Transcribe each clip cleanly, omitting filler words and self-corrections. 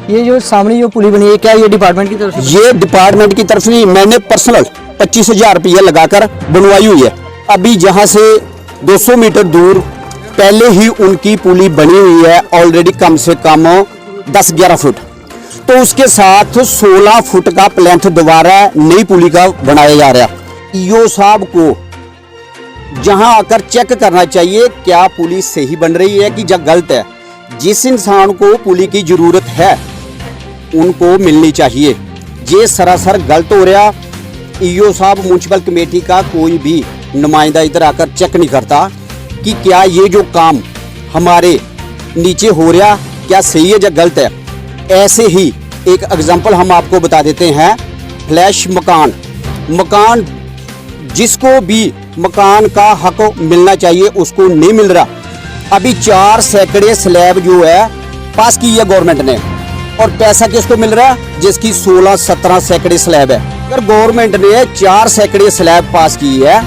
ये जो सामने जो पुली बनी है क्या ये डिपार्टमेंट की तरफ से? ये डिपार्टमेंट की तरफ से नहीं, मैंने पर्सनल 25,000 रुपया लगाकर बनवाई हुई है। अभी जहाँ से 200 मीटर दूर पहले ही उनकी पुली बनी हुई है ऑलरेडी, कम से कम 10-11 फुट। तो उसके साथ 16 फुट का प्लेंथ दोबारा नई पुली का बनाया जा रहा है। ईओ साहब को जहां आकर चेक करना चाहिए क्या पुली सही बन रही है कि या गलत है। जिस इंसान को पुली की जरूरत है उनको मिलनी चाहिए। ये सरासर गलत हो रहा। ईओ साहब म्युनिसिपल कमेटी का कोई भी नुमाइंदा इधर आकर चेक नहीं करता कि क्या ये जो काम हमारे नीचे हो रहा क्या सही है या गलत है। ऐसे ही एक एग्जांपल हम आपको बता देते हैं। फ्लैश मकान जिसको भी मकान का हक मिलना चाहिए उसको नहीं मिल रहा। अभी 4 सैकड़े स्लैब जो है पास की है गवर्नमेंट ने, और पैसा किसको मिल रहा है जिसकी 16-17 सैकड़े स्लैब है। अगर गवर्नमेंट ने 4 सैकड़े स्लैब पास की है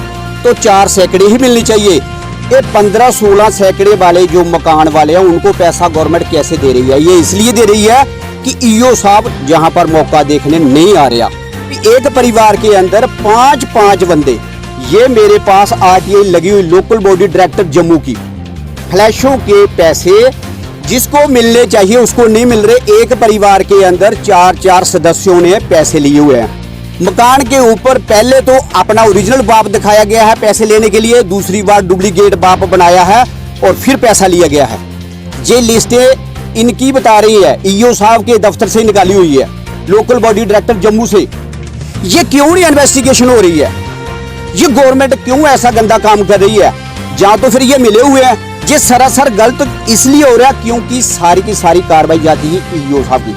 तो 4 सैकड़े ही मिलनी चाहिए। ये 15-16 सैकड़े वाले जो मकान वाले हैं उनको पैसा गवर्नमेंट कैसे दे रही है? ये इसलिए दे रही है कि ईओ साहब जहां पर मौका देखने नहीं आ रहा। एक परिवार के अंदर 5-5 बंदे, ये मेरे पास आरटीआई लगी हुई लोकल बॉडी डायरेक्टर जम्मू की, फ्लैशों के पैसे जिसको मिलने चाहिए उसको नहीं मिल रहे। एक परिवार के अंदर 4-4 सदस्यों ने पैसे लिए हुए हैं। मकान के ऊपर पहले तो अपना ओरिजिनल बाप दिखाया गया है पैसे लेने के लिए, दूसरी बार डुप्लीकेट बाप बनाया है और फिर पैसा लिया गया है। ये लिस्टें इनकी बता रही है, ईओ साहब के दफ्तर से निकाली हुई है, लोकल बॉडी डायरेक्टर जम्मू से। ये क्यों नहीं इन्वेस्टिगेशन हो रही है? ये गवर्नमेंट क्यों ऐसा गंदा काम कर रही है? या तो फिर ये मिले हुए हैं। ये सरासर गलत इसलिए हो रहा है क्योंकि सारी की सारी कार्रवाई जाती है ईओ साहब की।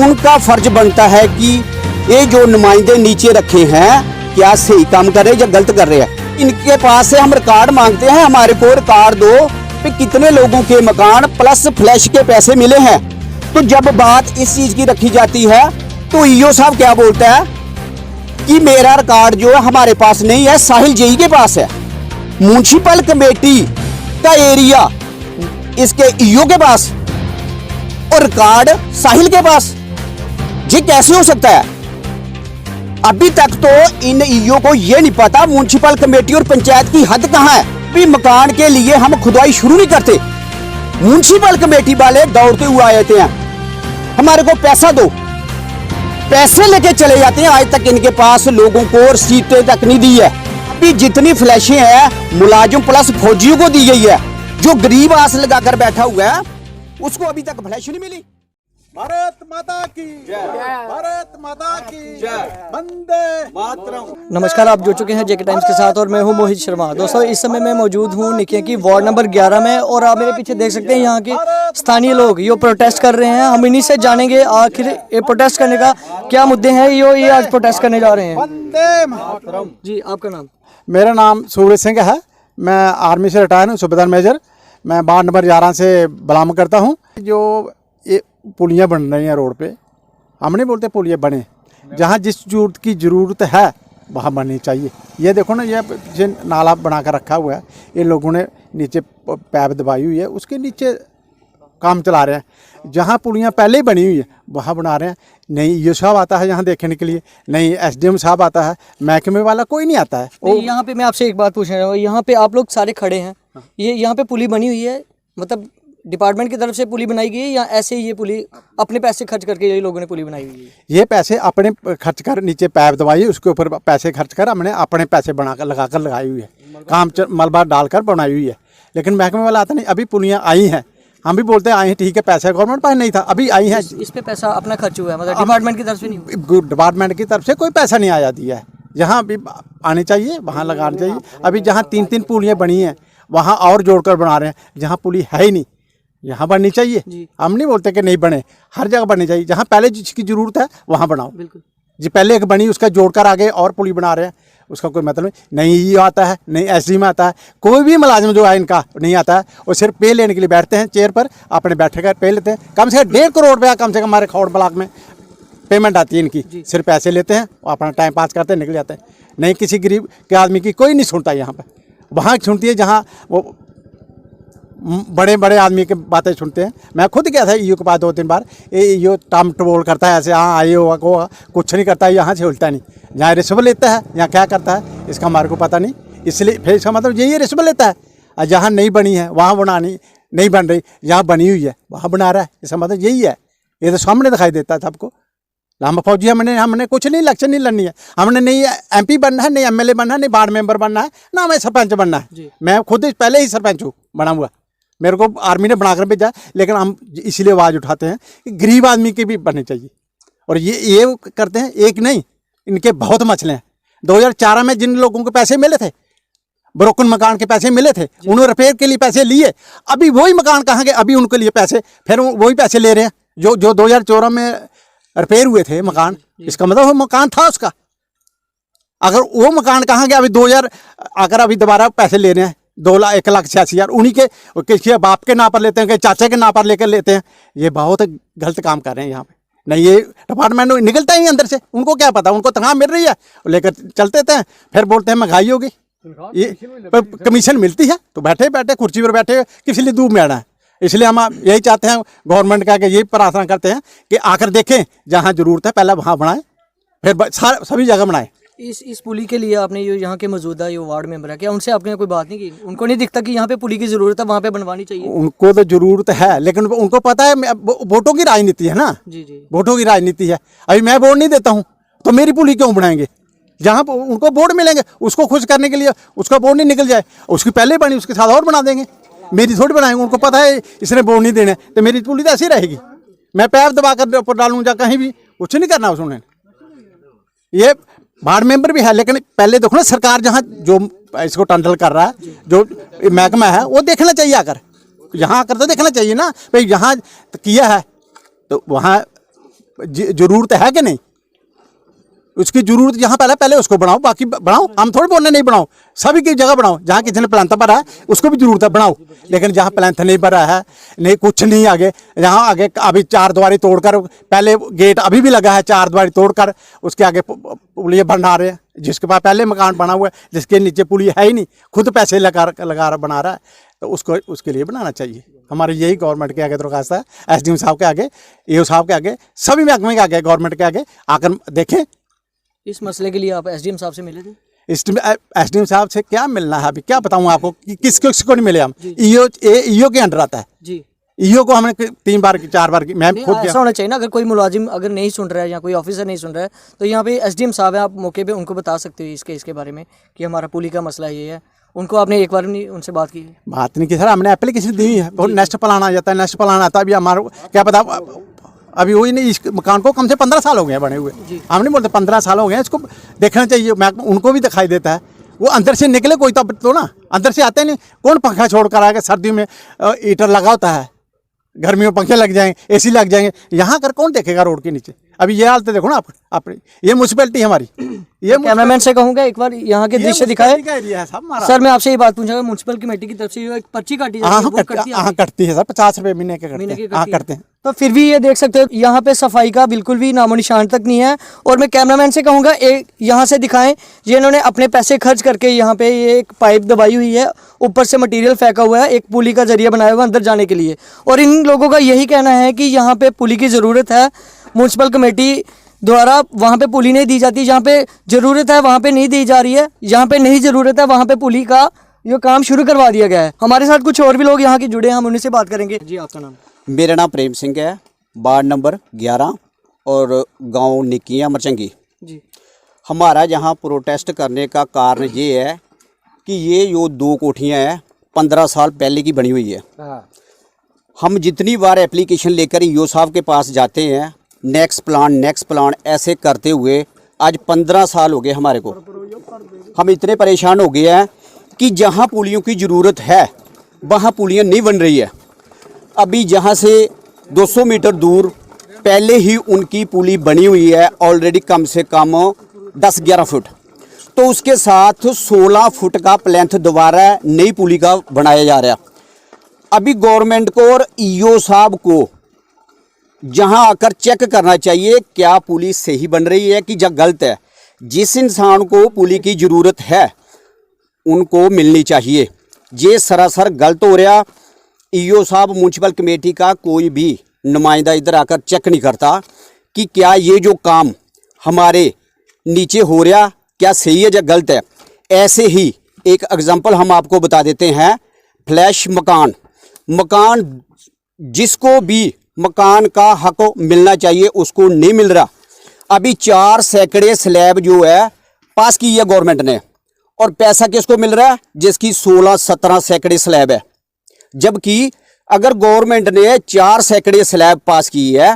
उनका फर्ज बनता है कि ये जो नुमाइंदे नीचे रखे हैं क्या सही काम कर रहे हैं या गलत कर रहे हैं। इनके पास से हम रिकॉर्ड मांगते हैं, हमारे को रिकॉर्ड दो कि कितने लोगों के मकान प्लस फ्लैश के पैसे मिले हैं। तो जब बात इस चीज की रखी जाती है तो ईओ साहब क्या बोलता है कि मेरा रिकॉर्ड जो है हमारे पास नहीं है, साहिल जेई के पास है। म्युनिसिपल कमेटी का एरिया इसके ईओ के पास और रिकॉर्ड साहिल के पास। ये कैसे हो सकता है? अभी तक तो इन ईओ को ये नहीं पता म्युनिसिपल कमेटी और पंचायत की हद कहां है। भी मकान के लिए हम खुदाई शुरू नहीं करते, म्युनिसिपल कमेटी वाले दौड़ते हुए आए थे, हमारे को पैसा दो, पैसे लेके चले जाते हैं। आज तक इनके पास लोगों को रसीदें तक नहीं दी है। अभी जितनी फ्लैशें हैं मुलाजिम प्लस फौजियों को दी गई है। जो गरीब आस लगाकर बैठा हुआ है उसको अभी तक फ्लैश नहीं मिली। भारत माता की जय, भारत माता की जय, वंदे मातरम। नमस्कार, आप जुड़ चुके हैं जेके टाइम्स के साथ और मैं हूं मोहित शर्मा। दोस्तों, इस समय मैं मौजूद हूं निकिया की वार्ड नंबर 11 में और आप मेरे पीछे देख सकते हैं यहाँ के स्थानीय लोग ये प्रोटेस्ट कर रहे हैं। हम इन्हीं से जानेंगे आखिर ये प्रोटेस्ट करने का क्या मुद्दे हैं। ये आज प्रोटेस्ट करने जा रहे हैं। वंदे मातरम। जी, आपका नाम? मेरा नाम सूरज सिंह है, मैं आर्मी से रिटायर हूँ, सूबेदार मेजर। मैं वार्ड नंबर 11 से बिलोंग करता हूँ। जो ये पुलियाँ बन रही हैं रोड पे, हम नहीं बोलते पुलियाँ बने, जहाँ जिस जरूरत की ज़रूरत है वहाँ बननी चाहिए। ये देखो ना, ये नाला बना कर रखा हुआ है, इन लोगों ने नीचे पैप दबाई हुई है, उसके नीचे काम चला रहे हैं। जहाँ पुलियाँ पहले ही बनी हुई है वहाँ बना रहे हैं। नहीं ईओ साहब आता है यहाँ देखने के लिए, नहीं एसडीएम साहब आता है, महकमे वाला कोई नहीं आता है। यहाँ पे मैं आपसे एक बात पूछना चाहूँगा, यहाँ पे आप लोग सारे खड़े हैं, ये यहाँ पे पुली बनी हुई है, मतलब डिपार्टमेंट की तरफ से पुली बनाई गई है या ऐसे ही ये पुली अपने पैसे खर्च करके ये लोगों ने पुली बनाई हुई है? ये पैसे अपने खर्च कर, नीचे पैप दबाई, उसके ऊपर पैसे खर्च कर हमने अपने पैसे बनाकर लगाकर लगाई हुई है, काम मलबा डालकर बनाई हुई है। लेकिन महकमे वाला आता नहीं। अभी पुलियाँ आई हैं, हम भी बोलते हैं आई हैं, ठीक है, पैसा गवर्नमेंट पास नहीं था, अभी आई हैं। इस पे पैसा अपना खर्च हुआ है, मतलब डिपार्टमेंट की तरफ से नहीं? डिपार्टमेंट की तरफ से कोई पैसा नहीं आया दिया है। जहाँ अभी आने चाहिए वहाँ लगाना चाहिए। अभी जहाँ 3-3 पुलियाँ बनी हैं वहाँ और जोड़कर बना रहे हैं, जहाँ पुली है ही नहीं यहाँ बननी चाहिए। हम नहीं बोलते कि नहीं बने, हर जगह बननी चाहिए। जहाँ पहले जिसकी ज़रूरत है वहाँ बनाओ। बिल्कुल जी, पहले एक बनी उसका जोड़कर आगे और पुली बना रहे हैं, उसका कोई मतलब नहीं। ये आता है, नहीं एसडी में आता है, कोई भी मुलाजिम जो है इनका नहीं आता है। वो सिर्फ पे लेने के लिए बैठते हैं चेयर पर, अपने बैठे कर पे लेते हैं। कम से कम 1.5 करोड़ रुपया कम से कम हमारे खौड़ ब्लॉक में पेमेंट आती है इनकी। सिर्फ पैसे लेते हैं, अपना टाइम पास करते हैं, निकल जाते हैं। नहीं किसी गरीब के आदमी की कोई नहीं सुनता यहाँ पर। वहाँ सुनती है जहाँ वो बड़े बड़े आदमी की बातें सुनते हैं। मैं खुद गया था ईओ के पास 2-3 बार। ये ईओ टाम टबोल करता है ऐसे, हाँ आइए होगा को कुछ नहीं करता है, यहाँ से उल्टा नहीं, यहाँ रिश्वत लेता है, यहाँ क्या करता है इसका हमारे को पता नहीं। इसलिए फिर इसका मतलब यही रिश्वत लेता है। और जहाँ नहीं बनी है वहाँ बनानी नहीं बन रही, जहाँ बनी हुई है वहाँ बना रहा है, इसका मतलब यही है। ये तो सामने दिखाई देता है सबको। हम फौजी हमने कुछ नहीं इलेक्शन नहीं लड़नी है, हमने नहीं MP बनना है, नहीं MLA बनना है, नहीं वार्ड मेंबर बनना है, ना हमें सरपंच बनना है। मैं खुद पहले ही सरपंच हूँ बना हुआ, मेरे को आर्मी ने बनाकर भेजा। लेकिन हम इसलिए आवाज़ उठाते हैं कि गरीब आदमी के भी बनने चाहिए। और ये करते हैं, एक नहीं, इनके बहुत मसले हैं। 2014 में जिन लोगों को पैसे मिले थे, ब्रोकन मकान के पैसे मिले थे, उन्होंने रिपेयर के लिए पैसे लिए, अभी वही मकान कहाँ गए, अभी उनके लिए पैसे फिर वही पैसे ले रहे हैं जो 2014 में रिपेयर हुए थे मकान। इसका मतलब वो मकान था उसका, अगर वो मकान कहाँ गया, अभी 2000 अगर अभी दोबारा पैसे ले रहे हैं 2,86,000 उन्हीं के किसी बाप के नाम पर लेते हैं, कि चाचा के नाम पर लेकर लेते हैं। ये बहुत गलत काम कर रहे हैं यहाँ पे। नहीं, ये डिपार्टमेंट निकलता ही अंदर से, उनको क्या पता, उनको तनख्वाह मिल रही है लेकर चलते थे, फिर बोलते हैं महंगाई होगी, ये कमीशन मिलती है तो बैठे बैठे कुर्सी पर बैठे किस लिए दूर में आना है। इसलिए हम यही चाहते हैं गवर्नमेंट का, कि यही प्रार्थना करते हैं कि आकर देखें, जहाँ ज़रूरत है पहले वहाँ बनाएं, फिर सभी जगह बनाएं। इस पुली के लिए आपने जो यहाँ के मौजूदा जो वार्ड मेंबर है, क्या उनसे आपने कोई बात नहीं की? उनको नहीं दिखता कि यहाँ पे पुली की ज़रूरत है, वहाँ पे बनवानी चाहिए? उनको तो ज़रूरत है, लेकिन उनको पता है वोटों की राजनीति है ना। जी वोटों की राजनीति है। अभी मैं वोट नहीं देता हूँ तो मेरी पुली क्यों बनाएंगे? जहाँ उनको वोट मिलेंगे उसको खुश करने के लिए, उसका वोट नहीं निकल जाए, उसकी पहले बनी उसके साथ और बना देंगे, मेरी थोड़ी बनाएंगे। उनको पता है इसने वोट नहीं देने, तो मेरी पुली तो ऐसी रहेगी। मैं पैर दबा कर ऊपर डालूँ जा कहीं भी, कुछ नहीं करना उसने। ये वार्ड मेंबर भी है, लेकिन पहले देखो ना, सरकार जहाँ जो इसको टंडल कर रहा है, जो महकमा है, वो देखना चाहिए आकर, यहाँ आकर तो देखना चाहिए ना भाई, यहाँ किया है तो वहाँ जरूरत है कि नहीं, उसकी जरूरत जहाँ पहले उसको बनाओ, बाकी बनाओ। हम थोड़ी बोलने नहीं बनाओ, सभी की जगह बनाओ। जहाँ किसी ने प्लांथा भरा है उसको भी जरूरत है बनाओ, लेकिन जहाँ प्लांथा नहीं भरा है, नहीं कुछ नहीं आगे, जहाँ आगे अभी 4 द्वारी तोड़कर, पहले गेट अभी भी लगा है, 4 द्वारी तोड़कर उसके आगे पुलिया बना रहे हैं। जिसके पास पहले मकान बना हुआ है, जिसके नीचे पुलिया है ही नहीं, खुद पैसे लगा बना रहा है, तो उसको उसके लिए बनाना चाहिए। हमारी यही गवर्नमेंट के आगे दरख्वास्त है, SDM साहब के आगे, EO साहब के आगे, सभी महकमे के आगे, गवर्नमेंट के आगे आकर देखें। इस मसले के लिए आप SDM साहब से मिले थे? SDM साहब से क्या मिलना है, अभी क्या बताऊँ आपको, किसको नहीं मिले हम। EO के अंडर आता है जी। EO को हमने 3 बार 4 बार मैं खुद ऐसा होना चाहिए ना, अगर कोई मुलाजिम अगर नहीं सुन रहा है या कोई ऑफिसर नहीं सुन रहा है, तो यहाँ पे SDM साहब है, आप मौके पे उनको बता सकते हो इसके बारे में कि हमारा पुली का मसला ये है। उनको आपने एक बार नहीं उनसे बात की? बात नहीं की सर, हमने एप्लीकेशन दी है, बहुत नेक्स्ट प्लान आ जाता है, नेक्स्ट प्लान आता है। अभी हमारा क्या पता, अभी वही नहीं, इस मकान को कम से 15 साल हो गए बने हुए, हम नहीं बोलते 15 साल हो गए, इसको देखना चाहिए। उनको भी दिखाई देता है, वो अंदर से निकले कोई तो ना, अंदर से आते नहीं। कौन पंखा छोड़ कर आएगा? सर्दी में हीटर लगा होता है, गर्मियों में पंखे लग जाएंगे, AC लग जाएंगे, यहाँ कर कौन देखेगा रोड के नीचे? अभी ये हालत देखो ना आप, ये म्यूनसिपैलिटी हमारी, ये कैमरामैन से कहूँगा एक बार यहाँ के दृश्य दिखाए। सर मैं आपसे ये बात पूछूंगा, म्यूनसिपल कमेटी की तरफ से एक पर्ची काटी जाती है? हाँ कटती है सर, 50 रुपये महीने के करते हैं। तो फिर भी ये देख सकते हो यहाँ पे सफाई का बिल्कुल भी नामो निशान तक नहीं है। और मैं कैमरामैन से कहूँगा एक यहाँ से दिखाएं, ये इन्होंने अपने पैसे खर्च करके यहाँ पे ये एक पाइप दबाई हुई है, ऊपर से मटेरियल फेंका हुआ है, एक पुली का जरिया बनाया हुआ अंदर जाने के लिए। और इन लोगों का यही कहना है कि यहाँ पे पुली की ज़रूरत है, म्यूनसिपल कमेटी द्वारा वहाँ पे पुली नहीं दी जाती, जहाँ पे ज़रूरत है वहाँ पे नहीं दी जा रही है, जहाँ पे नहीं ज़रूरत है वहाँ पे पुली का ये काम शुरू करवा दिया गया है। हमारे साथ कुछ और भी लोग यहाँ के जुड़े हैं, हम उन्हीं से बात करेंगे। जी आपका नाम? मेरा नाम प्रेम सिंह है, वार्ड नंबर 11 और गांव निकिया मरचंगी। जी। हमारा यहाँ प्रोटेस्ट करने का कारण ये है कि ये जो 2 कोठियाँ हैं 15 साल पहले की बनी हुई है। हम जितनी बार एप्लीकेशन लेकर EO साहब के पास जाते हैं, नेक्स्ट प्लान ऐसे करते हुए आज 15 साल हो गए हमारे को। हम इतने परेशान हो गए हैं कि जहाँ पुलियों की ज़रूरत है वहाँ पुलियाँ नहीं बन रही है। अभी जहाँ से 200 मीटर दूर पहले ही उनकी पुली बनी हुई है ऑलरेडी, कम से कम 10-11 फुट, तो उसके साथ 16 फुट का प्लेंथ दोबारा नई पुली का बनाया जा रहा है। अभी गवर्नमेंट को और EO साहब को जहां आकर चेक करना चाहिए क्या पुली सही बन रही है कि गलत है। जिस इंसान को पुली की ज़रूरत है उनको मिलनी चाहिए। ये सरासर गलत हो रहा। ईओ साहब म्यूनसिपल कमेटी का कोई भी नुमाइंदा इधर आकर चेक नहीं करता कि क्या ये जो काम हमारे नीचे हो रहा क्या सही है या गलत है। ऐसे ही एक एग्जांपल हम आपको बता देते हैं। फ्लैश मकान जिसको भी मकान का हक मिलना चाहिए उसको नहीं मिल रहा। अभी 4 सैकड़े स्लैब जो है पास की है गवर्नमेंट ने, और पैसा किसको मिल रहा है जिसकी 16-17 सैकड़े स्लैब है। जबकि अगर गवर्नमेंट ने 4 सैकड़े स्लैब पास की है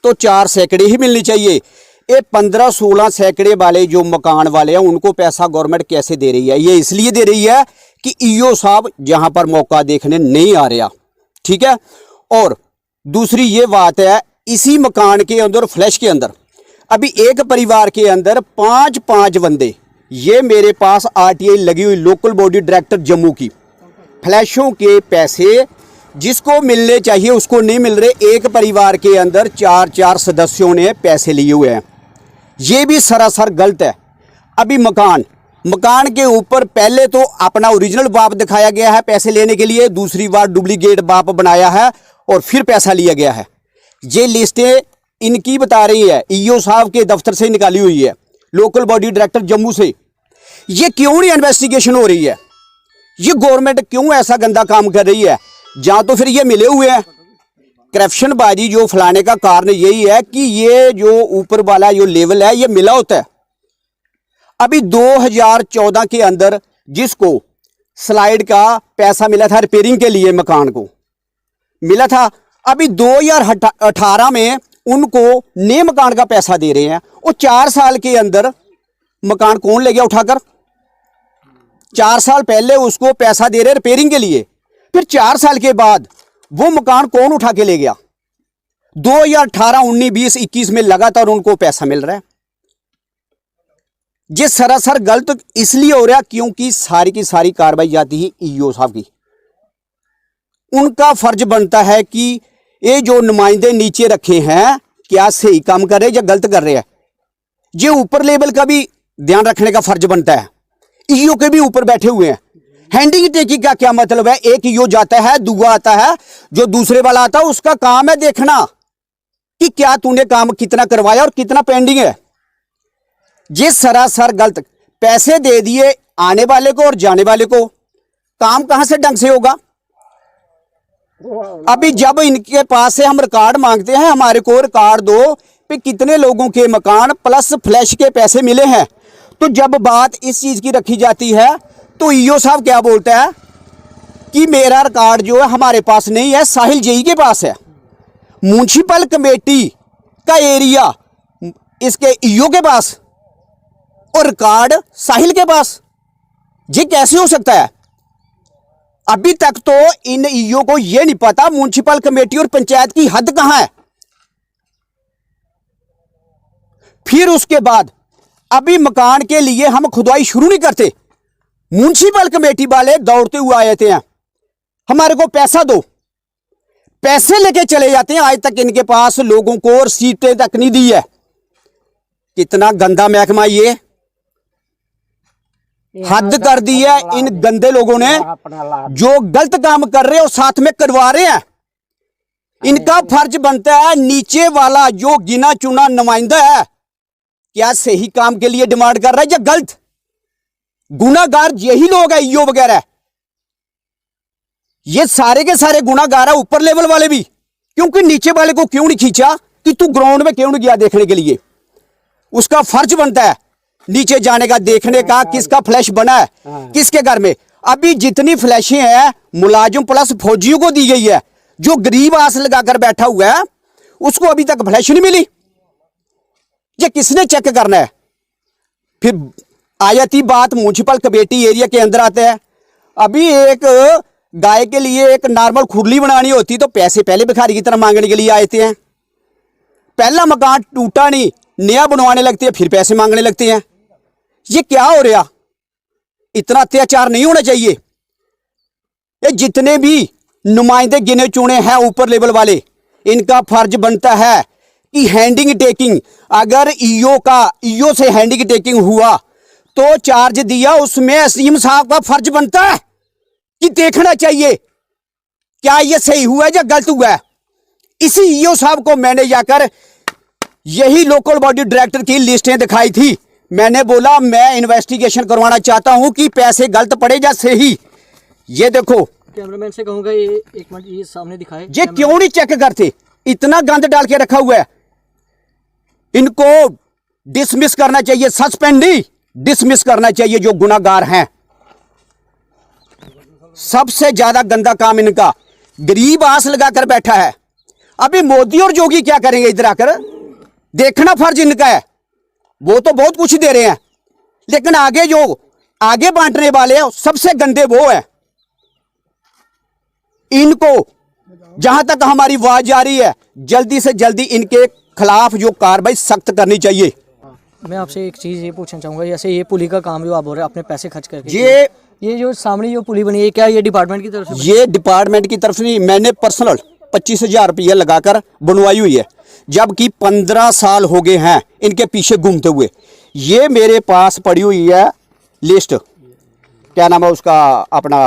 तो 4 सैकड़े ही मिलनी चाहिए। ये 15-16 सैकड़े वाले जो मकान वाले हैं उनको पैसा गवर्नमेंट कैसे दे रही है? ये इसलिए दे रही है कि ईओ साहब जहां पर मौका देखने नहीं आ रहा, ठीक है। और दूसरी ये बात है, इसी मकान के अंदर फ्लैश के अंदर अभी एक परिवार के अंदर 5-5 बंदे, ये मेरे पास आरटीआई लगी हुई लोकल बॉडी डायरेक्टर जम्मू की, फ्लैशों के पैसे जिसको मिलने चाहिए उसको नहीं मिल रहे। एक परिवार के अंदर 4-4 सदस्यों ने पैसे लिए हुए हैं। ये भी सरासर गलत है। अभी मकान के ऊपर पहले तो अपना ओरिजिनल बाप दिखाया गया है पैसे लेने के लिए, दूसरी बार डुप्लीकेट बाप बनाया है और फिर पैसा लिया गया है। ये लिस्टें इनकी बता रही है, ईओ साहब के दफ्तर से निकाली हुई है, लोकल बॉडी डायरेक्टर जम्मू से। ये क्यों नहीं इन्वेस्टिगेशन हो रही है? ये गवर्नमेंट क्यों ऐसा गंदा काम कर रही है? जहां तो फिर ये मिले हुए हैं। करप्शन बाजी जो फैलाने का कारण यही है कि ये जो ऊपर वाला जो लेवल है ये मिला होता है। अभी 2014 के अंदर जिसको स्लाइड का पैसा मिला था रिपेयरिंग के लिए मकान को मिला था, अभी 2018 में उनको नए मकान का पैसा दे रहे हैं। और 4 साल के अंदर मकान कौन ले गया उठाकर? 4 साल पहले उसको पैसा दे रहे रिपेयरिंग के लिए, फिर 4 साल के बाद वो मकान कौन उठा के ले गया? 2018, 19, 20, 21 में लगातार उनको पैसा मिल रहा है। ये सरासर गलत इसलिए हो रहा क्योंकि सारी की सारी कार्रवाई जाती है ईओ साहब की। उनका फर्ज बनता है कि ये जो नुमाइंदे नीचे रखे हैं क्या सही काम कर रहे हैं या गलत कर रहे हैं। ये ऊपर लेवल का भी ध्यान रखने का फर्ज बनता है। ईओ के भी ऊपर बैठे हुए हैं। हैंडिंग टेकिंग का क्या मतलब है? एक ईओ जाता है, दूसरा आता है, जो दूसरे वाला आता है उसका काम है देखना कि क्या तूने काम कितना करवाया और कितना पेंडिंग है। ये सरासर गलत। पैसे दे दिए आने वाले को और जाने वाले को, काम कहां से ढंग से होगा? अभी जब इनके पास से हम रिकॉर्ड मांगते हैं, हमारे को रिकॉर्ड दो कि कितने लोगों के मकान प्लस फ्लैश के पैसे मिले हैं, तो जब बात इस चीज की रखी जाती है तो ईओ साहब क्या बोलता है कि मेरा रिकॉर्ड जो है हमारे पास नहीं है, साहिल जेई के पास है। म्युनिसिपल कमेटी का एरिया इसके ईओ के पास और रिकॉर्ड साहिल के पास। ये कैसे हो सकता है? अभी तक तो इन ईओ को यह नहीं पता म्युनिसिपल कमेटी और पंचायत की हद कहां है। फिर उसके बाद अभी मकान के लिए हम खुदाई शुरू नहीं करते, म्युनिसिपल कमेटी वाले दौड़ते हुए आ जाते हैं, हमारे को पैसा दो, पैसे लेके चले जाते हैं। आज तक इनके पास लोगों को रसीदें तक नहीं दी है। कितना गंदा महकमा ये, हद कर दी है इन गंदे लोगों ने जो गलत काम कर रहे हैं और साथ में करवा रहे हैं। इनका फर्ज बनता है नीचे वाला जो गिना चुना नुमाइंदा है क्या सही काम के लिए डिमांड कर रहा है या गलत? गुनाहगार यही लोग हैं ईओ वगैरह, ये सारे के सारे गुनाहगार है, ऊपर लेवल वाले भी। क्योंकि नीचे वाले को क्यों नहीं खींचा कि तू ग्राउंड में क्यों नहीं गया देखने के लिए? उसका फर्ज बनता है नीचे जाने का, देखने का किसका फ्लैश बना है किसके घर में। अभी जितनी फ्लैशें हैं मुलाजिम प्लस फौजियों को दी गई है, जो गरीब आस लगाकर बैठा हुआ है उसको अभी तक फ्लैश नहीं मिली। ये किसने चेक करना है? फिर आयती बात म्युनिसिपल कमेटी एरिया के अंदर आते हैं। अभी एक गाय के लिए एक नॉर्मल खुरली बनानी होती तो पैसे पहले भिखारी की तरह मांगने के लिए आते हैं। पहला मकान टूटा नहीं, नया बनवाने लगते हैं, फिर पैसे मांगने लगते हैं। ये क्या हो रहा? इतना अत्याचार नहीं होना चाहिए। ये जितने भी नुमाइंदे गिने चुने हैं ऊपर लेवल वाले, इनका फर्ज बनता है कि हैंडिंग टेकिंग, अगर ईओ से हैंडिंग टेकिंग हुआ तो चार्ज दिया, उसमें एसडीएम साहब का फर्ज बनता है कि देखना चाहिए क्या ये सही हुआ है या गलत हुआ है? इसी ईओ साहब को मैंने जाकर यही लोकल बॉडी डायरेक्टर की लिस्टें दिखाई थी। मैंने बोला मैं इन्वेस्टिगेशन करवाना चाहता हूं कि पैसे गलत पड़े या सही। ये देखो, कैमरामैन से कहूंगा ये एक मिनट ये सामने दिखाए। ये क्यों नहीं चेक करते? इतना गंद डाल के रखा हुआ है। इनको डिसमिस करना चाहिए, सस्पेंड नहीं, डिसमिस करना चाहिए जो गुनाहगार हैं। सबसे ज्यादा गंदा काम इनका, गरीब आस लगाकर बैठा है। अभी मोदी और योगी क्या करेंगे इधर आकर? देखना फर्ज इनका है। वो तो बहुत कुछ दे रहे हैं, लेकिन आगे जो आगे बांटने वाले हैं सबसे गंदे वो है। इनको जहां तक हमारी आवाज जा रही है, जल्दी से जल्दी इनके खिलाफ जो कार्रवाई सख्त करनी चाहिए। मैं आपसे एक चीज़ ये पूछना चाहूँगा, जैसे ये पुली का काम जो आप बोल रहे हैं अपने पैसे खर्च करके, ये जो सामने जो पुली बनी है, क्या ये डिपार्टमेंट की तरफ से? ये डिपार्टमेंट की तरफ से नहीं, मैंने पर्सनल 25,000 रुपये लगाकर बनवाई हुई है। जबकि 15 साल हो गए हैं इनके पीछे घूमते हुए। ये मेरे पास पड़ी हुई है लिस्ट, क्या नाम है उसका, अपना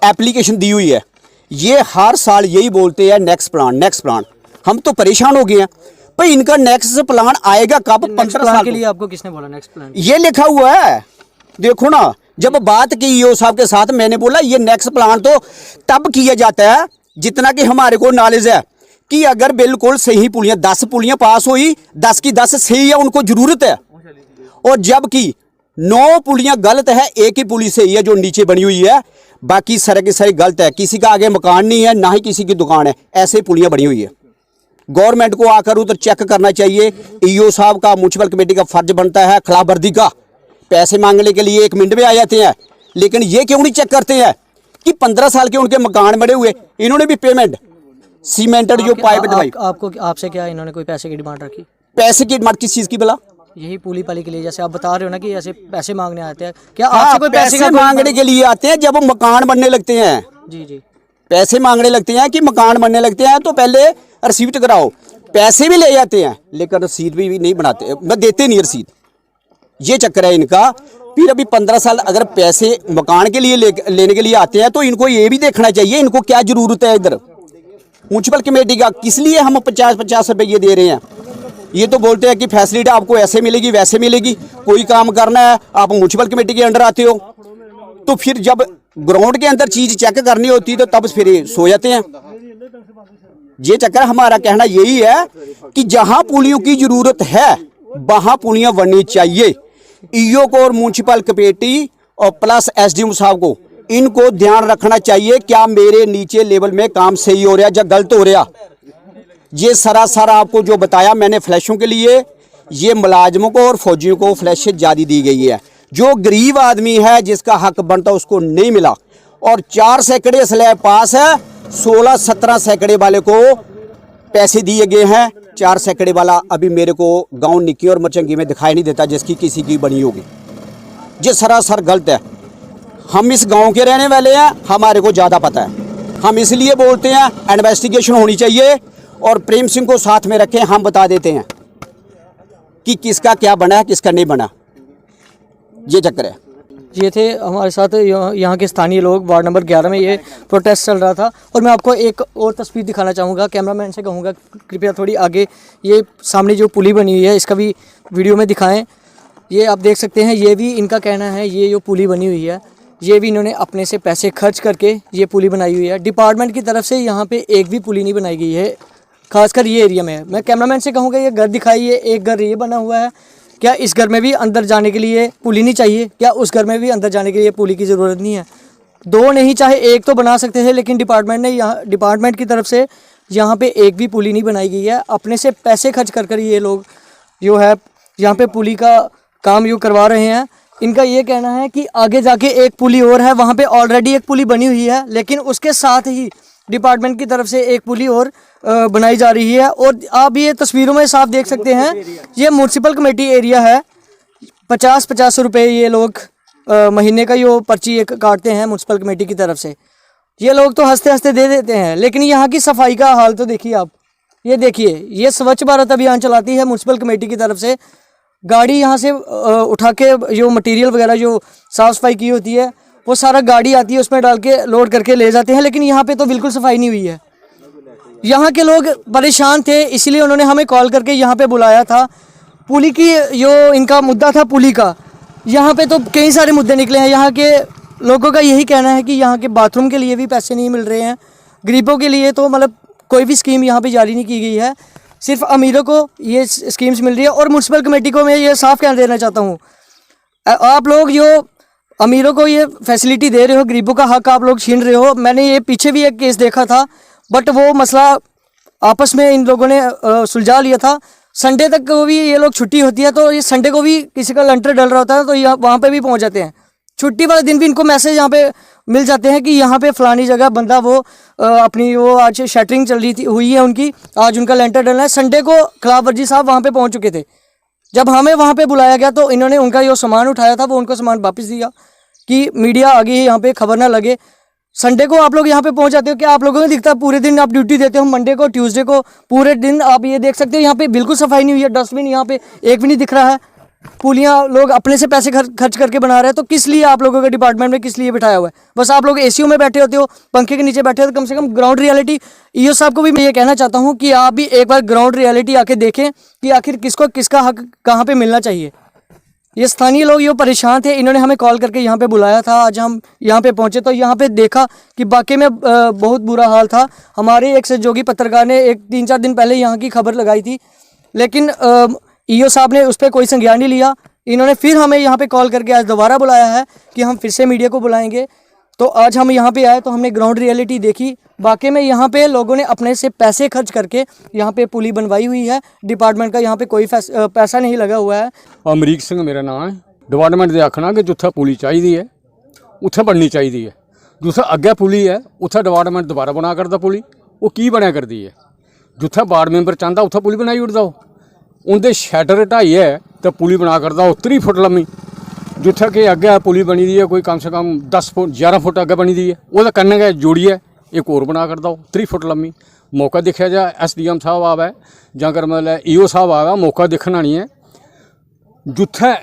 एप्लीकेशन दी हुई है। ये हर साल यही बोलते हैं नेक्स्ट प्लान, नेक्स्ट प्लान। हम तो परेशान हो गए हैं भाई, इनका नेक्स्ट प्लान आएगा कब? 15 साल के लिए आपको किसने बोला नेक्स्ट प्लान? ये लिखा हुआ है, देखो ना। जब बात की ईओ साहब के साथ, मैंने बोला ये नेक्स्ट प्लान तो तब किया जाता है जितना कि हमारे को नॉलेज है कि अगर बिल्कुल सही पुलियां 10 पुलियां पास हुई, 10 की 10 सही है, उनको जरूरत है। और जबकि 9 पुलियां गलत है, एक ही पुली सही है जो नीचे बनी हुई है, बाकी सारे के सारे गलत है। किसी का आगे मकान नहीं है, ना ही किसी की दुकान है, ऐसे पुलियां बनी हुई है। गवर्नमेंट को आकर उधर चेक करना चाहिए। ईओ साहब का, म्युनिसिपल कमेटी का फर्ज बनता है खिलाफवर्जी का। पैसे मांगने के लिए 1 मिनट में आ जाते हैं, लेकिन ये क्यों नहीं चेक करते हैं कि 15 साल के उनके मकान बने हुए, इन्होंने भी पेमेंट सीमेंटेड जो पाइप दवाई। आपको आपसे क्या इन्होंने कोई पैसे की डिमांड रखी? पैसे की डिमांड किस चीज की भला? यही पुली पाली के लिए, जैसे आप बता रहे हो ना कि ऐसे पैसे मांगने आते हैं, क्या हाँ, आपसे कोई पैसे मांगने के लिए आते हैं जब मकान बनने लगते हैं। जी जी, पैसे मांगने लगते हैं कि मकान बनने लगते हैं तो पहले रिसीप्ट कराओ। पैसे भी ले जाते हैं लेकिन रसीद भी नहीं बनाते, मैं देते नहीं रसीद। ये चक्कर है इनका। फिर अभी 15 साल अगर पैसे मकान के लिए लेने के लिए आते हैं तो इनको ये भी देखना चाहिए इनको क्या जरूरत है। इधर म्युनिसिपल कमेटी का किस लिए हम 50-50 रुपये दे रहे हैं? ये तो बोलते हैं कि फैसिलिटी आपको ऐसे मिलेगी वैसे मिलेगी। कोई काम करना है आप म्युनिसिपल कमेटी के अंडर आते हो, तो फिर जब ग्राउंड के अंदर चीज चेक करनी होती है तो तब फिर सो जाते हैं। ये चक्कर, हमारा कहना यही है कि जहां पुलियों की जरूरत है वहां पुलियां बननी चाहिए। ईओ को और म्युनिसिपल कमेटी और प्लस एसडीएम साहब को इनको ध्यान रखना चाहिए, क्या मेरे नीचे लेवल में काम सही हो रहा है या गलत हो रहा। ये सरासर आपको जो बताया मैंने फ्लैशों के लिए, ये मुलाजमों को और फौजियों को फ्लैश ज़्यादा दी गई है। जो गरीब आदमी है जिसका हक बनता उसको नहीं मिला। और 4 सैकड़े स्लैब पास है, 16-17 सैकड़े वाले को पैसे दिए गए हैं। 4 सैकड़े वाला अभी मेरे को गांव निक्की और मचंगी में दिखाई नहीं देता जिसकी किसी की बनी होगी। ये सरासर गलत है। हम इस गांव के रहने वाले हैं, हमारे को ज़्यादा पता है। हम इसलिए बोलते हैं इन्वेस्टिगेशन होनी चाहिए और प्रेम सिंह को साथ में रखें। हम बता देते हैं कि किसका क्या बना है किसका नहीं बना। ये चक्कर है। ये थे हमारे साथ यहाँ के स्थानीय लोग। वार्ड नंबर 11 में ये प्रोटेस्ट चल रहा था। और मैं आपको एक और तस्वीर दिखाना चाहूँगा, कैमरामैन से कहूँगा कृपया थोड़ी आगे ये सामने जो पुली बनी हुई है इसका भी वीडियो में दिखाएं। ये आप देख सकते हैं, ये भी इनका कहना है ये जो पुली बनी हुई है ये भी इन्होंने अपने से पैसे खर्च करके ये पुली बनाई हुई है। डिपार्टमेंट की तरफ से यहाँ पे एक भी पुली नहीं बनाई गई है, खासकर ये एरिया में। मैं कैमरामैन से कहूँगा ये घर दिखाइए, एक घर ये बना हुआ है, क्या इस घर में भी अंदर जाने के लिए पुली नहीं चाहिए? क्या उस घर में भी अंदर जाने के लिए पुली की ज़रूरत नहीं है? 2 नहीं चाहे 1 तो बना सकते थे, लेकिन डिपार्टमेंट की तरफ से यहाँ पे एक भी पुली नहीं बनाई गई है। अपने से पैसे खर्च कर ये लोग जो है यहाँ पे पुली का काम यूँ करवा रहे हैं। इनका ये कहना है कि आगे जाके एक पुली और है, वहाँ पे ऑलरेडी एक पुली बनी हुई है, लेकिन उसके साथ ही डिपार्टमेंट की तरफ से एक पुली और बनाई जा रही है। और आप ये तस्वीरों में साफ देख सकते हैं, ये म्युनिसिपल कमेटी एरिया है। 50-50 रुपये ये लोग महीने का ये पर्ची काटते हैं म्युनिसिपल कमेटी की तरफ से। ये लोग तो हंसते हंसते दे देते हैं, लेकिन यहाँ की सफाई का हाल तो देखिए आप। ये देखिए, ये स्वच्छ भारत अभियान चलाती है म्युनिसिपल कमेटी की तरफ से। गाड़ी यहाँ से उठा के जो मटेरियल वगैरह जो साफ़ सफाई की होती है वो सारा गाड़ी आती है उसमें डाल के लोड करके ले जाते हैं, लेकिन यहाँ पे तो बिल्कुल सफाई नहीं हुई है। यहाँ के लोग परेशान थे, इसलिए उन्होंने हमें कॉल करके यहाँ पे बुलाया था। पुली की जो इनका मुद्दा था पुली का, यहाँ पे तो कई सारे मुद्दे निकले हैं। यहाँ के लोगों का यही कहना है कि यहाँ के बाथरूम के लिए भी पैसे नहीं मिल रहे हैं, गरीबों के लिए तो मतलब कोई भी स्कीम यहाँ पे जारी नहीं की गई है, सिर्फ अमीरों को ये स्कीम्स मिल रही है। और म्यूनसिपल कमेटी को मैं ये साफ कहना देना चाहता हूँ, आप लोग जो अमीरों को ये फैसिलिटी दे रहे हो, गरीबों का हक आप लोग छीन रहे हो। मैंने ये पीछे भी एक केस देखा था, बट वो मसला आपस में इन लोगों ने सुलझा लिया था। संडे तक को भी ये लोग छुट्टी होती है, तो ये संडे को भी किसी का लंटर डल रहा होता है तो यहाँ वहाँ पे भी पहुँच जाते हैं। छुट्टी वाले दिन भी इनको मैसेज यहाँ पे मिल जाते हैं कि यहाँ पे फलानी जगह बंदा वो अपनी वो आज शटरिंग चल रही थी हुई है उनकी, आज उनका लेंटर डलना है। संडे को खिलाफ वर्जी साहब वहाँ पे पहुँच चुके थे। जब हमें वहाँ पे बुलाया गया तो इन्होंने उनका जो सामान उठाया था वो उनको सामान वापस दिया कि मीडिया आगे यहाँ पे खबर ना लगे। संडे को आप लोग यहाँ पे पहुँच जाते हो, क्या आप लोगों को दिखता पूरे दिन आप ड्यूटी देते हो? मंडे को ट्यूसडे को पूरे दिन आप ये देख सकते हो यहाँ पे बिल्कुल सफाई नहीं हुई है, डस्टबिन यहाँ पे एक भी नहीं दिख रहा है। पुलियाँ लोग अपने से पैसे खर्च करके बना रहे हैं, तो किस लिए आप लोगों के डिपार्टमेंट में किस लिए बिठाया हुआ है? बस आप लोग एसीओ में बैठे होते हो, पंखे के नीचे बैठे हो, तो कम से कम ग्राउंड रियलिटी ईओ साहब को भी मैं ये कहना चाहता हूँ कि आप भी एक बार ग्राउंड रियलिटी आके देखें कि आखिर किसको किसका हक कहाँ पे मिलना चाहिए। ये स्थानीय लोग ये परेशान थे, इन्होंने हमें कॉल करके यहाँ पे बुलाया था। आज हम यहाँ पे पहुँचे तो यहाँ पे देखा कि वाकई में बहुत बुरा हाल था। हमारे एक सहयोगी पत्रकार ने 3-4 दिन पहले यहाँ की खबर लगाई थी, लेकिन ईओ साहब ने उस पर कोई संज्ञान नहीं लिया। इन्होंने फिर हमें यहाँ पे कॉल करके आज दोबारा बुलाया है कि हम फिर से मीडिया को बुलाएंगे। तो आज हम यहाँ पे आए तो हमने ग्राउंड रियलिटी देखी। वाकई में यहाँ पे लोगों ने अपने से पैसे खर्च करके यहाँ पे पुली बनवाई हुई है। डिपार्टमेंट का यहाँ पे कोई पैसा नहीं लगा हुआ है। अमरीक सिंह मेरा नाम है। डिपार्टमेंट दे आखना कि जिथे पुली चाहिए है उत्थे बननी चाहिए है, जिथे अगे पुली है उत्थे डिपार्टमेंट दोबारा बना करता पुली, वो की बनया करती है। जिथे वार्ड मैंबर चाहता उत्थे पुली बनाई उड़दा, उनके शैटर ढाई है तो पुली बना करता 30 फुट लम्मी। जिथे कि अगे पुली बनी दी है कोई कम से कम 10 फुट 11 फुट अगे बनी दी है, वो कन्ने गए जोड़ी है एक और बना करता 30 फुट लम्मी। मौका देखा जाए SDM साहब आवे जां कर मतलब EO साहब आवे, मौका देखना नहीं है। जिथे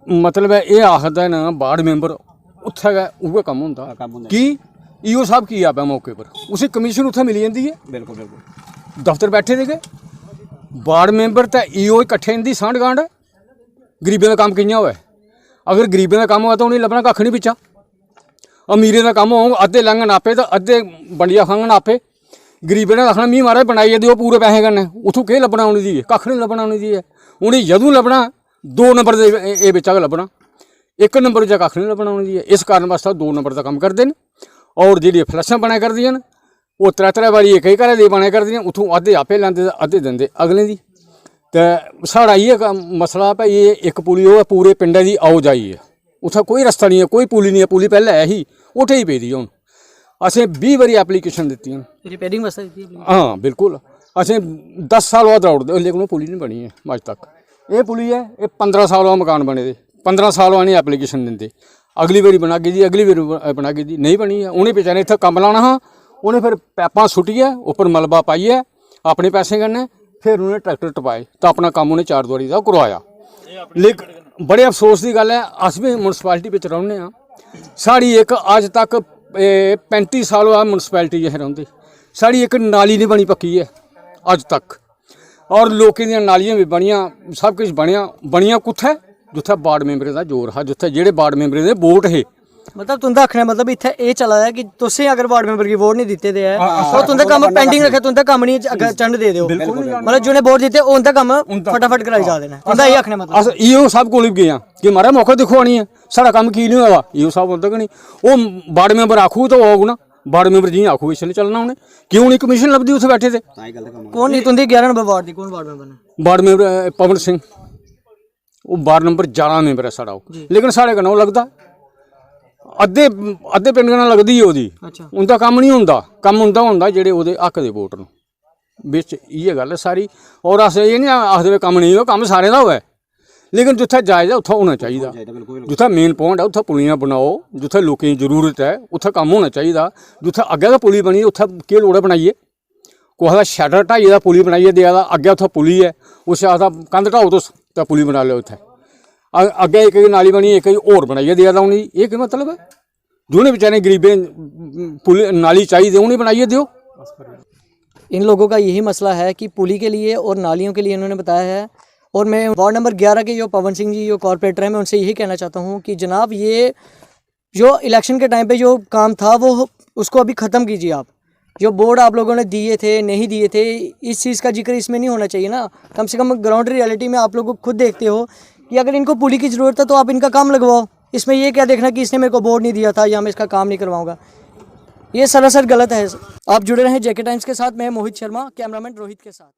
मतलब ये आखदा ना वार्ड मैंबर उत्थे गए उ'ऐ कम होंदा कि EO साहब की आवे मौके पर, उसी कमीशन उत्थे मिली जाती है। बिल्कुल बिल्कुल दफ्तर बैठे थे वार्ड मैंबर तो EO इकट्ठे इनकी सांड गांड है। गरीबें का काम कि'यां होए? अगर गरीबें का काम होआ तो उन्हें लभना कक्ख नहीं पिछा। अमीरें का काम हो अद्धे लंघन आपे तो अद्धे बंडिया खाङन आपे। गरीबें ने आखना मी महाराज बनाइए दिओ पूरे पैसे कन्नै, उत्थों केह् लब्भना उ'नें दी? कक्ख नहीं लब्भना उ'नें दी। उ'नें जदूं लब्भना 2 नंबर दे बिच्चा गै लब्भना, 1 नंबर च कक्ख नहीं लब्भना उ'नें दी। इस कारण वास्ते 2 नंबर का कम्म करदे न। और जेह्ड़ियां फ्लैशां बना करदियां न वो 3-3 बारी एक ही घरै दी बना करदियां, उत्थों अद्धे आपे लैंदे अद्धे दिंदे अगले दी। तो साढ़ा इ'यै मसला भाई ये एक पुली ओह् पूरे पिंडे दी आओ जाई है, उत्थै कोई रस्ता नहीं है, कोई पुली नहीं है। पुली पहले है ही ओह् ढेई पेदी हुन। असें 20 बारी एप्लीकेशन दित्तियां, रिपेयरिंग वास्ते दी है। हाँ बिल्कुल, असें 10 साल बाद दौड़दे लेकिन वो पुली नहीं बनी है अज तक। ये पुली है ये 15 साल बाद मकान बने दे, 15 साल बाद एप्लीकेशन दिंदे, अगली बारी बनागी जी अगली बारी बनागी जी, नहीं बनी है। उ'नें बेचारे इत्थै कम्म लाना हा, उ'नें फिर पैपां सुट्टियै उप्पर मलबा पाइयै अपने पैसे कन्नै फिर उ'नें ट्रैक्टर टपाए तो अपना कम्म उ'नें 4 द्वारी दा करवाया। लेकिन बड़े अफसोस की गल है, अस भी म्यूनसिपैलिटी बिच रौह्ने आं, साढ़ी एक अज तक 35 साल बाद म्यूनसिपैलिटी अस रौंह्दे, साढ़ी एक नाली नहीं बनी पक्की है अज तक। और लोकें दियां नालियां भी बनियां, सब कुछ बनियां कुत्थै? जित्थै वार्ड मैंबरें दा जोर हा, जित्थै जेह्ड़े वार्ड मैंबरें दे वोट हे। मतलब तुंदा आखना मतलब इत्थे एह् चला दा कि तुसें अगर वार्ड मैंबर गी वोट नहीं दित्ते दे तो तुंदा कम्म पेंडिंग रखे, तुंदा कम्म नहीं अग्गें चंड दे दिओ। मतलब जिन्हें वोट दित्ते उंदा कम्म फटाफट कराई जा देना, तुंदा एह् आखना मतलब। अस EO साहब कोल बी गे आं कि महाराज मौका दिक्खो आनी है, साढ़ा कम्म की नहीं होआ? EO साहब बोलदे कि नहीं, ओह् वार्ड मैंबर आखू तो होग ना, वार्ड मैंबर जि'यां आखू इसलिए चलना उ'नें। क्यों नहीं कमीशन लभदी उत्थे बैठे थे? कौन नहीं तुंदी 11 नंबर वार्ड दी कौन वार्ड मैंबर ने? वार्ड मैंबर पवन सिंह, वो वार्ड नंबर 11 मैंबर है साढ़ा ओह्, लेकिन साढ़े कन्नै ओह् लगदा अद्धे पिंड कन्नै लगदी है ओह्दी। अच्छा, उंदा कम्म नहीं होंदा, कम्म उंदा होंदा जेह्ड़े ओह्दे हक दे वोट न। बिच इ'यै गल्ल है सारी। और अस एह् नहीं आखदे कम्म नहीं हो, कम्म सारें दा होऐ, लेकिन जित्थै जायज़ है उत्थै होना चाहिदा। जित्थै मेन पॉइंट है उत्थै पुलियां बनाओ, जित्थै लोकें दी जरूरत है उत्थै कम्म होना चाहिदा। जित्थै अग्गें गै पुली बनी उत्थै केह् लोड़ है बनाइए? कुसै दा शटर ढाइयै दा पुली बनाइयै देआ दा, अग्गें उत्थै पुली है, उस आखदा कंध ढाओ तुस ते पुली बना लो उत्थै। अग्गें इक नाली बनी इक होर बनाइयै देआ दा उ'नेंगी, एह् केह् मतलब है? जिन्हें बेचारे गरीबें पुली नाली चाहिए उन्हें बनाइए दियो। इन लोगों का यही मसला है कि पुली के लिए और नालियों के लिए इन्होंने बताया है। और मैं वार्ड नंबर 11 के जो पवन सिंह जी जो कॉर्पोरेटर हैं, मैं उनसे यही कहना चाहता हूँ कि जनाब ये जो इलेक्शन के टाइम पे जो काम था वो उसको अभी ख़त्म कीजिए आप। जो बोर्ड आप लोगों ने दिए थे नहीं दिए थे, इस चीज़ का जिक्र इसमें नहीं होना चाहिए ना। कम से कम ग्राउंड रियलिटी में आप लोग खुद देखते हो कि अगर इनको पुली की ज़रूरत है तो आप इनका काम लगवाओ। इसमें ये क्या देखना कि इसने मेरे को बोर्ड नहीं दिया था या मैं इसका काम नहीं करवाऊँगा, ये सरासर गलत है। आप जुड़े रहें जेके टाइम्स के साथ। मैं मोहित शर्मा, कैमरामैन रोहित के साथ।